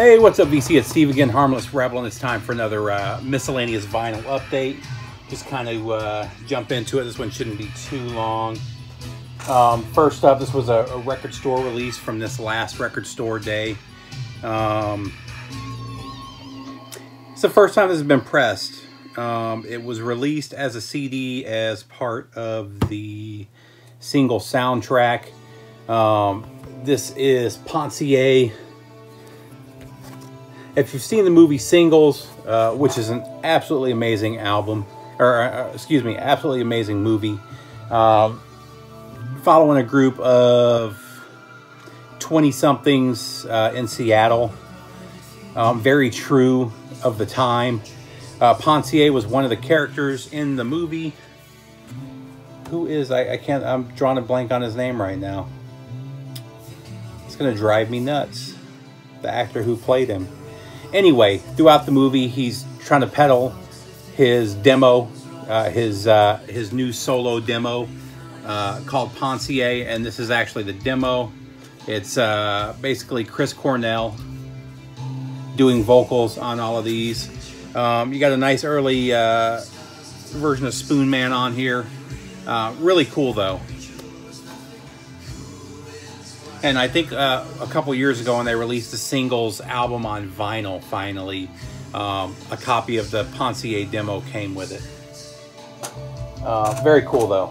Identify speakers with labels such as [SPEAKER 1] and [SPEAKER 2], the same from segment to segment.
[SPEAKER 1] Hey, what's up, VC? It's Steve again, Harmless Rebel, and it's time for another miscellaneous vinyl update. Just kind of jump into it. This one shouldn't be too long. First up, this was a record store release from this last record store day. It's the first time this has been pressed. It was released as a CD as part of the single soundtrack. This is Pontier. If you've seen the movie Singles, which is an absolutely amazing album, excuse me, absolutely amazing movie, following a group of 20-somethings in Seattle, very true of the time. Pontier was one of the characters in the movie. Who is, I'm drawing a blank on his name right now. It's going to drive me nuts. The actor who played him. Anyway, throughout the movie, he's trying to peddle his demo, his new solo demo called Pontier, and this is actually the demo. It's basically Chris Cornell doing vocals on all of these. You got a nice early version of Spoon Man on here. Really cool, though. And I think a couple years ago when they released the Singles album on vinyl, finally, a copy of the Pontier demo came with it. Very cool, though.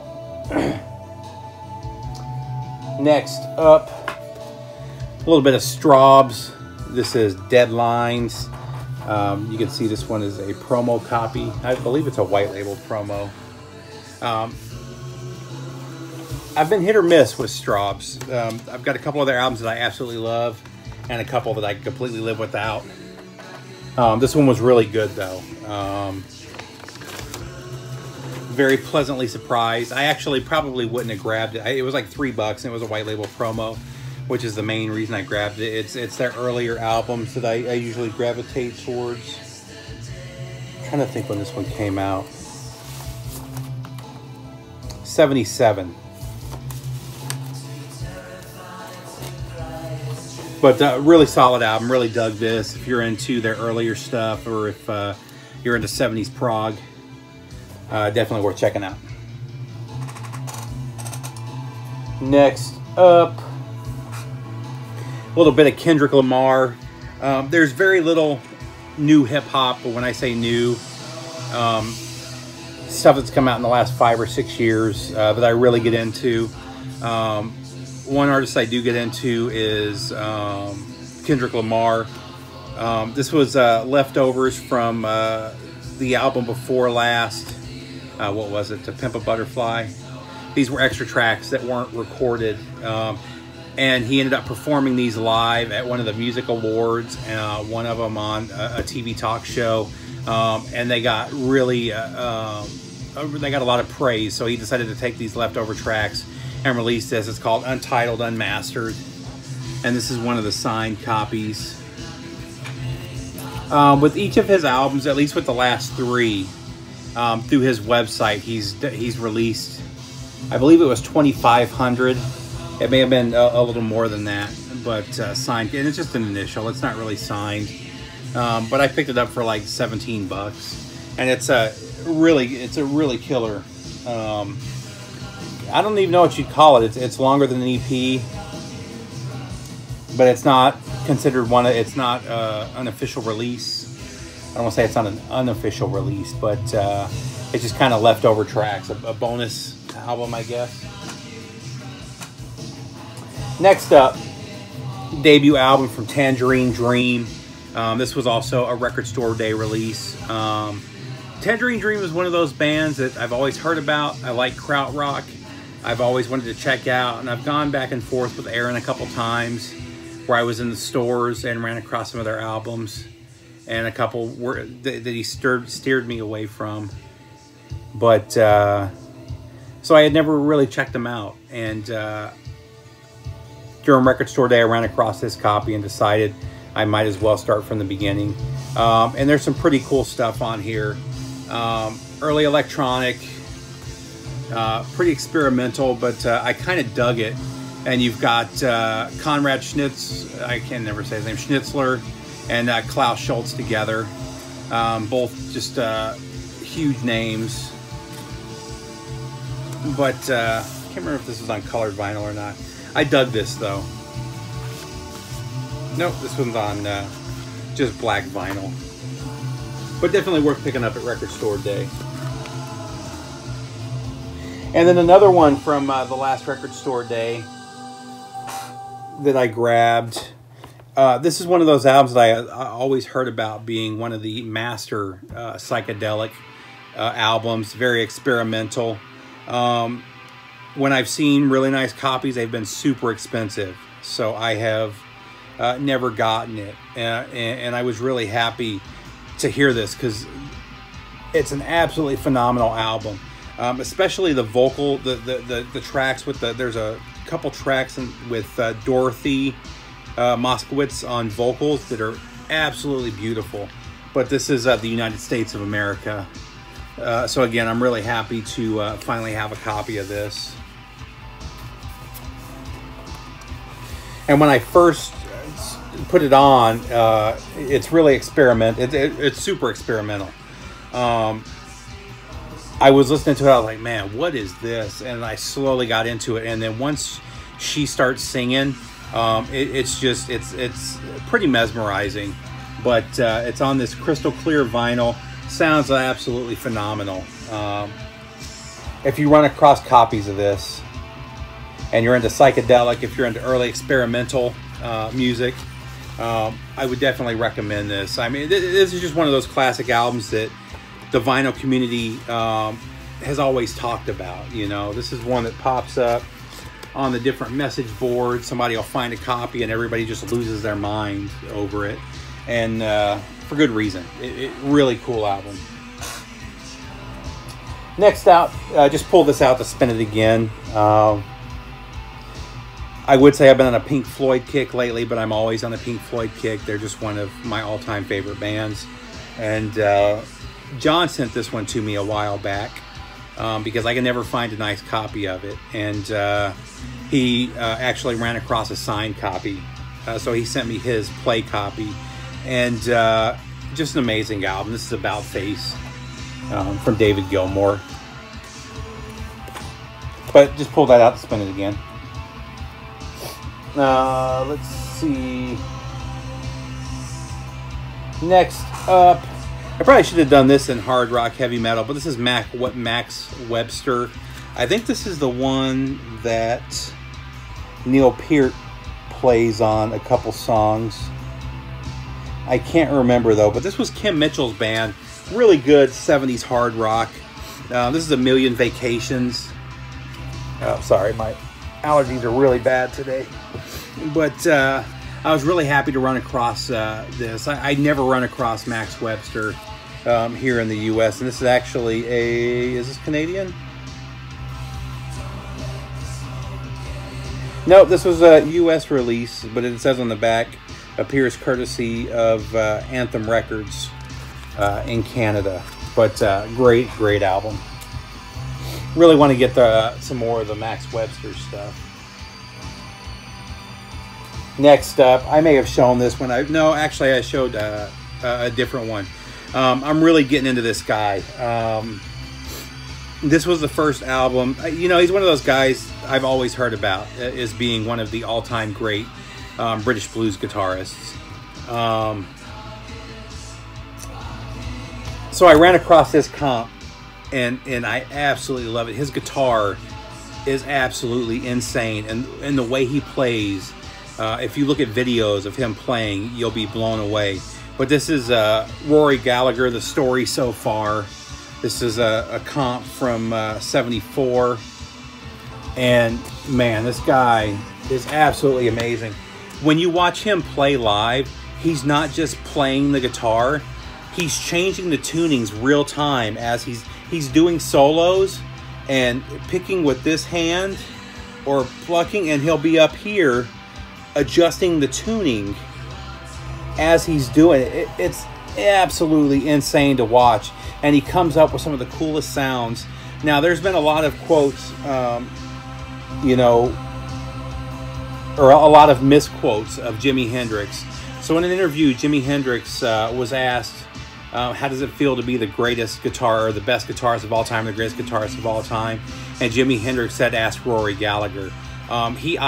[SPEAKER 1] Next up, a little bit of Straubs. This is Deadlines. You can see this one is a promo copy. I believe it's a white labeled promo. I've been hit or miss with Straubs. I've got a couple of their albums that I absolutely love, and a couple that I completely live without. This one was really good, though. Very pleasantly surprised. I actually probably wouldn't have grabbed it. It was like $3, and it was a white label promo, which is the main reason I grabbed it. It's their earlier albums that I usually gravitate towards. I'm trying to think when this one came out. 77. But really solid album. Really dug this. If you're into their earlier stuff, or if you're into 70s prog, definitely worth checking out. Next up, a little bit of Kendrick Lamar. There's very little new hip-hop, but when I say new, stuff that's come out in the last 5 or 6 years that I really get into. One artist I do get into is Kendrick Lamar. This was leftovers from the album before last. What was it? To Pimp a Butterfly. These were extra tracks that weren't recorded. And he ended up performing these live at one of the music awards. One of them on a TV talk show. And they got really, they got a lot of praise. So he decided to take these leftover tracks and release this. It's called Untitled Unmastered, and this is one of the signed copies. With each of his albums, at least with the last 3, through his website, he's released, I believe it was 2,500. It may have been a little more than that, but signed, and it's just an initial. It's not really signed, but I picked it up for like $17, and it's a really killer. I don't even know what you'd call it. It's longer than an EP, but it's not considered one. It's not an official release. I don't want to say it's not an unofficial release, but it's just kind of leftover tracks, a bonus album, I guess. Next up, debut album from Tangerine Dream. This was also a record store day release. Tangerine Dream is one of those bands that I've always heard about. I like krautrock. I've always wanted to check out, and I've gone back and forth with Aaron a couple times where I was in the stores and ran across some of their albums, and a couple that he steered me away from. But so I had never really checked them out, and during record store day I ran across this copy and decided I might as well start from the beginning. And there's some pretty cool stuff on here. Early electronic, pretty experimental, but I kind of dug it. And you've got Conrad Schnitz, I can never say his name, Schnitzler, and Klaus Schultz together. Both just huge names. But I can't remember if this was on colored vinyl or not. I dug this though. Nope, this one's on just black vinyl. But definitely worth picking up at Record Store Day. And then another one from the last Record Store Day that I grabbed. This is one of those albums that I always heard about being one of the master psychedelic albums. Very experimental. When I've seen really nice copies, they've been super expensive. So I have never gotten it. And I was really happy to hear this because it's an absolutely phenomenal album. Especially the vocal, the tracks with there's a couple tracks with Dorothy Moskowitz on vocals that are absolutely beautiful. But this is the United States of America. So again, I'm really happy to finally have a copy of this. And when I first put it on, it's really it's super experimental. I was listening to it, I was like, man, what is this? And I slowly got into it. And then once she starts singing, it's pretty mesmerizing. But it's on this crystal clear vinyl. Sounds absolutely phenomenal. If you run across copies of this and you're into psychedelic, if you're into early experimental music, I would definitely recommend this. I mean, this is just one of those classic albums that the vinyl community has always talked about. You know, this is one that pops up on the different message boards. Somebody will find a copy and everybody just loses their mind over it. And for good reason. Really cool album. Next out, just pull this out to spin it again. I would say I've been on a Pink Floyd kick lately, but I'm always on a Pink Floyd kick. They're just one of my all-time favorite bands. And John sent this one to me a while back because I could never find a nice copy of it. And he actually ran across a signed copy. So he sent me his play copy. And just an amazing album. This is About Face from David Gilmour. But just pull that out to spin it again. Let's see. Next up, I probably should have done this in hard rock heavy metal, but this is Max Webster. I think this is the one that Neil Peart plays on a couple songs. I can't remember though, but this was Kim Mitchell's band. Really good 70s hard rock. This is A Million Vacations. Oh, sorry, my allergies are really bad today. But I was really happy to run across this. I never run across Max Webster here in the U.S. And this is actually is this Canadian? No, this was a U.S. release, but it says on the back, appears courtesy of Anthem Records in Canada. But great album. Really want to get some more of the Max Webster stuff. Next up, I may have shown this one. No, actually I showed a different one. I'm really getting into this guy. This was the first album. You know, he's one of those guys I've always heard about as being one of the all-time great British blues guitarists. So I ran across this comp, and I absolutely love it. His guitar is absolutely insane, and the way he plays, if you look at videos of him playing, you'll be blown away. But this is Rory Gallagher, The Story So Far. This is a comp from 74. And man, this guy is absolutely amazing. When you watch him play live, he's not just playing the guitar. He's changing the tunings real time as he's doing solos and picking with this hand or plucking, and he'll be up here adjusting the tuning as he's doing it. It's absolutely insane to watch, and he comes up with some of the coolest sounds. Now, there's been a lot of quotes, you know, or a lot of misquotes of Jimi Hendrix. So in an interview, Jimi Hendrix was asked, how does it feel to be the greatest guitar, or the best guitarist of all time, the greatest guitarist of all time? And Jimi Hendrix said, ask Rory Gallagher. Jimi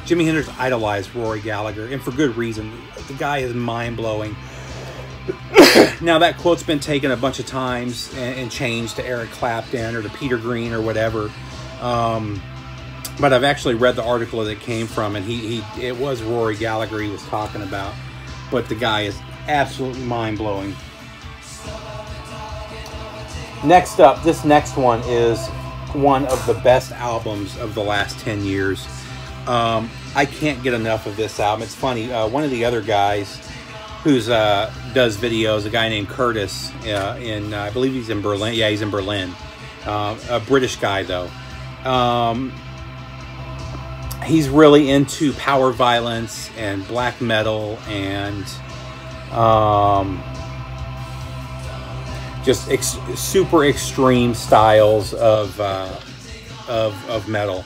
[SPEAKER 1] Hendrix idolized Rory Gallagher, and for good reason. The guy is mind-blowing. Now, that quote's been taken a bunch of times and changed to Eric Clapton or to Peter Green or whatever. But I've actually read the article that it came from, and it was Rory Gallagher he was talking about. But the guy is absolutely mind-blowing. Next up, this next one is one of the best albums of the last 10 years. I can't get enough of this album. It's funny, one of the other guys who's does videos, a guy named Curtis, I believe he's in Berlin. Yeah, he's in Berlin. A British guy, though. He's really into power violence and black metal and just super extreme styles of metal.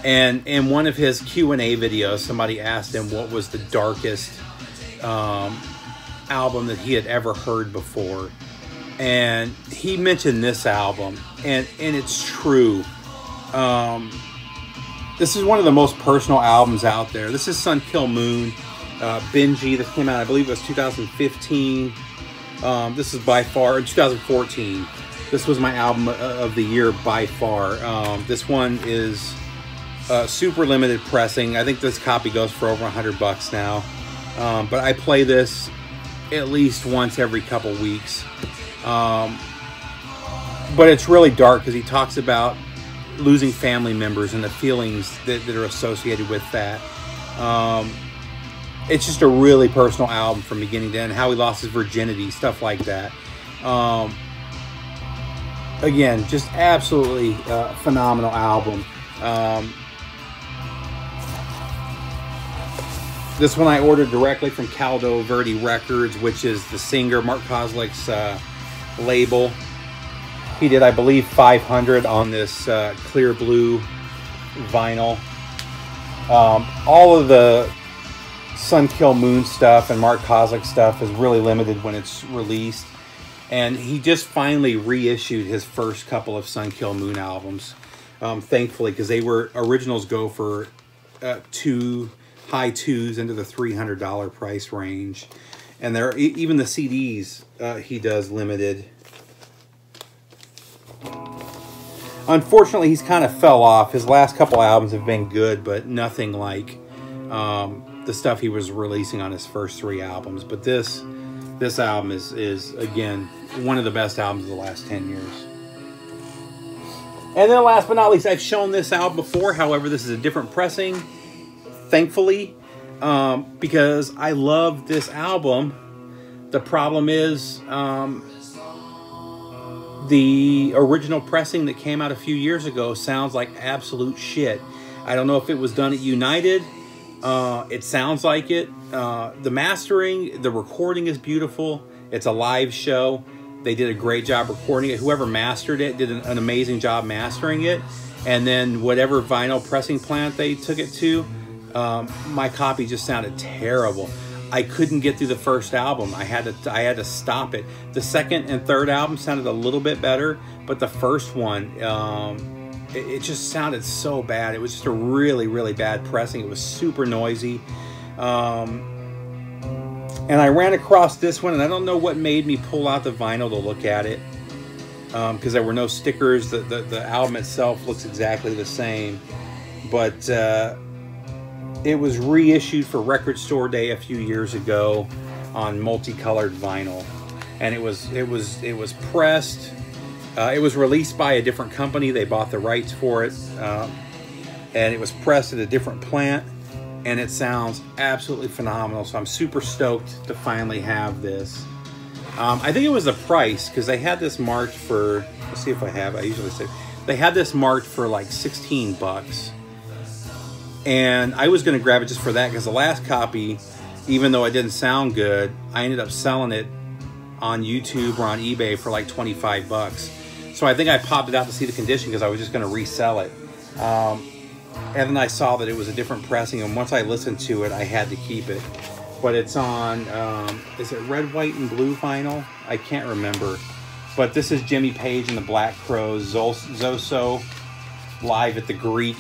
[SPEAKER 1] And in one of his Q&A videos, somebody asked him what was the darkest album that he had ever heard before. And he mentioned this album, and it's true. This is one of the most personal albums out there. This is Sun Kil Moon, Benji. This came out, I believe it was 2015. This is by far, in 2014. This was my album of the year by far. This one is super limited pressing. I think this copy goes for over $100 now. But I play this at least once every couple weeks. But it's really dark because he talks about losing family members and the feelings that are associated with that. It's just a really personal album from beginning to end. How he lost his virginity, stuff like that. Again, just absolutely phenomenal album. This one I ordered directly from Caldo Verde Records, which is the singer Mark Kozlik's label. He did, I believe, 500 on this clear blue vinyl. All of the Sun Kil Moon stuff and Mark Kozlik stuff is really limited when it's released. And he just finally reissued his first couple of Sun Kil Moon albums, thankfully, because they were, originals go for high twos into the $300 price range. And there, even the CDs he does limited. Unfortunately, he's kind of fell off. His last couple albums have been good, but nothing like the stuff he was releasing on his first 3 albums. But this album is again one of the best albums of the last 10 years. And then last but not least, I've shown this album before. However, this is a different pressing, thankfully, because I love this album. The problem is the original pressing that came out a few years ago sounds like absolute shit. I don't know if it was done at United. It sounds like it. The mastering, the recording is beautiful. It's a live show. They did a great job recording it. Whoever mastered it did an amazing job mastering it. And then whatever vinyl pressing plant they took it to, my copy just sounded terrible. I couldn't get through the first album. I had to stop it. The second and third album sounded a little bit better, but the first one, it just sounded so bad. It was just a really, really bad pressing. It was super noisy. And I ran across this one, and I don't know what made me pull out the vinyl to look at it, because there were no stickers. The album itself looks exactly the same, but it was reissued for Record Store Day a few years ago on multicolored vinyl, and it was pressed. It was released by a different company. They bought the rights for it, and it was pressed at a different plant, and it sounds absolutely phenomenal. So I'm super stoked to finally have this. I think it was the price, because they had this marked for, let's see if I have, I usually say, they had this marked for like 16 bucks. And I was going to grab it just for that, because the last copy, even though it didn't sound good, I ended up selling it on YouTube or on eBay for like 25 bucks. So I think I popped it out to see the condition, because I was just going to resell it. And then I saw that it was a different pressing, and once I listened to it, I had to keep it. But it's on, is it red, white, and blue vinyl? I can't remember. But this is Jimmy Page and the Black Crowes, Zoso, live at the Greek.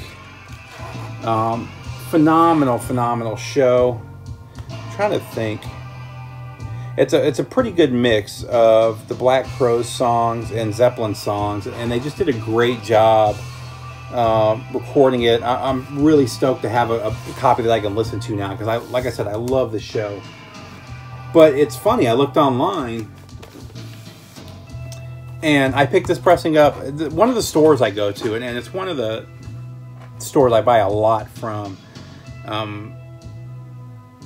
[SPEAKER 1] Phenomenal, phenomenal show. I'm trying to think. It's a pretty good mix of the Black Crowes songs and Zeppelin songs, and they just did a great job recording it. I'm really stoked to have a copy that I can listen to now, because like I said, I love the show. But it's funny, I looked online and I picked this pressing up. One of the stores I go to, and it's one of the stores I buy a lot from,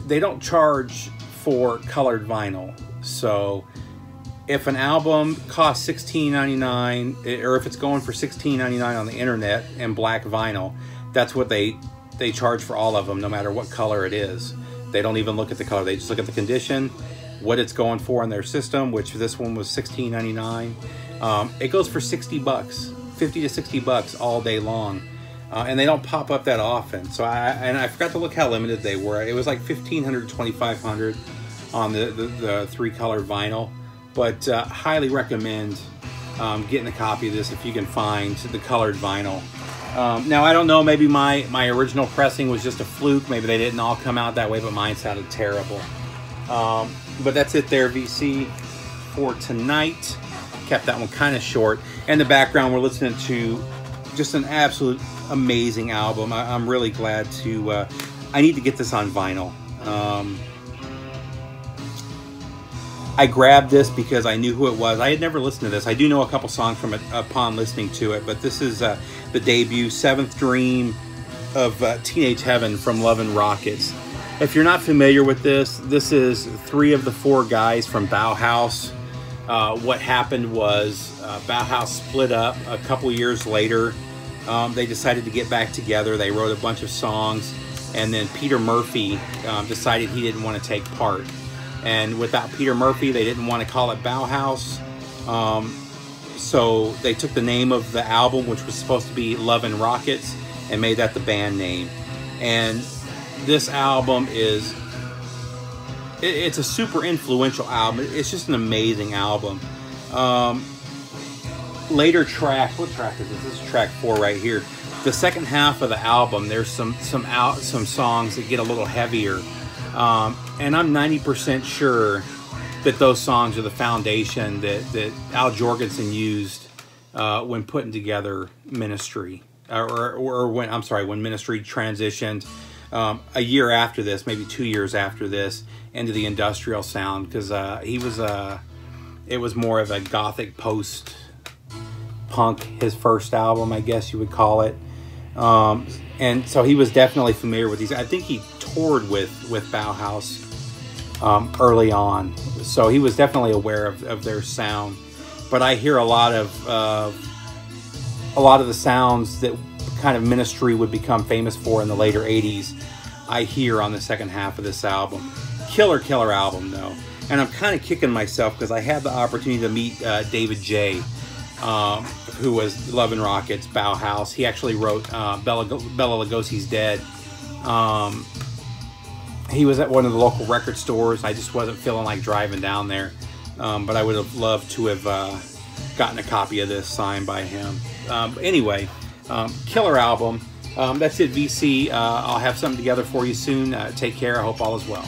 [SPEAKER 1] they don't charge for colored vinyl. So if an album costs $16.99, or if it's going for $16.99 on the internet in black vinyl, that's what they charge for all of them, no matter what color it is. They don't even look at the color. They just look at the condition, what it's going for in their system, which this one was $16.99. It goes for 60 bucks, 50 to 60 bucks all day long. And they don't pop up that often. So I forgot to look how limited they were. It was like 1,500 to 2,500 on the 3-color vinyl. But highly recommend getting a copy of this if you can find the colored vinyl. Now, I don't know, maybe my original pressing was just a fluke. Maybe they didn't all come out that way, but mine sounded terrible. But that's it there, VC, for tonight. Kept that one kind of short. In the background, we're listening to just an absolute amazing album. I'm really glad to... I need to get this on vinyl. I grabbed this because I knew who it was. I had never listened to this. I do know a couple songs from it upon listening to it, but this is the debut, Seventh Dream of Teenage Heaven from Love and Rockets. If you're not familiar with this, this is 3 of the 4 guys from Bauhaus. What happened was Bauhaus split up a couple years later. They decided to get back together. They wrote a bunch of songs, and then Peter Murphy decided he didn't want to take part. And without Peter Murphy, they didn't want to call it Bauhaus. So they took the name of the album, which was supposed to be Love and Rockets, and made that the band name. And this album is... It's a super influential album. It's just an amazing album. Later track, what track is this? This is track 4 right here. The second half of the album, there's some songs that get a little heavier. And I'm 90% sure that those songs are the foundation that Al Jorgensen used when putting together Ministry, or when Ministry transitioned a year after this, maybe 2 years after this, into the industrial sound, because it was more of a gothic post punk, his first album, I guess you would call it. And so he was definitely familiar with these. I think he toured with Bauhaus early on, so he was definitely aware of their sound. But I hear a lot of the sounds that kind of Ministry would become famous for in the later 80s, I hear on the second half of this album. Killer album, though. And I'm kind of kicking myself because I had the opportunity to meet David J., who was Love and Rockets, Bauhaus. He actually wrote Bela Lugosi's Dead. He was at one of the local record stores. I just wasn't feeling like driving down there. But I would have loved to have gotten a copy of this signed by him. Anyway, killer album. That's it, VC. I'll have something together for you soon. Take care. I hope all is well.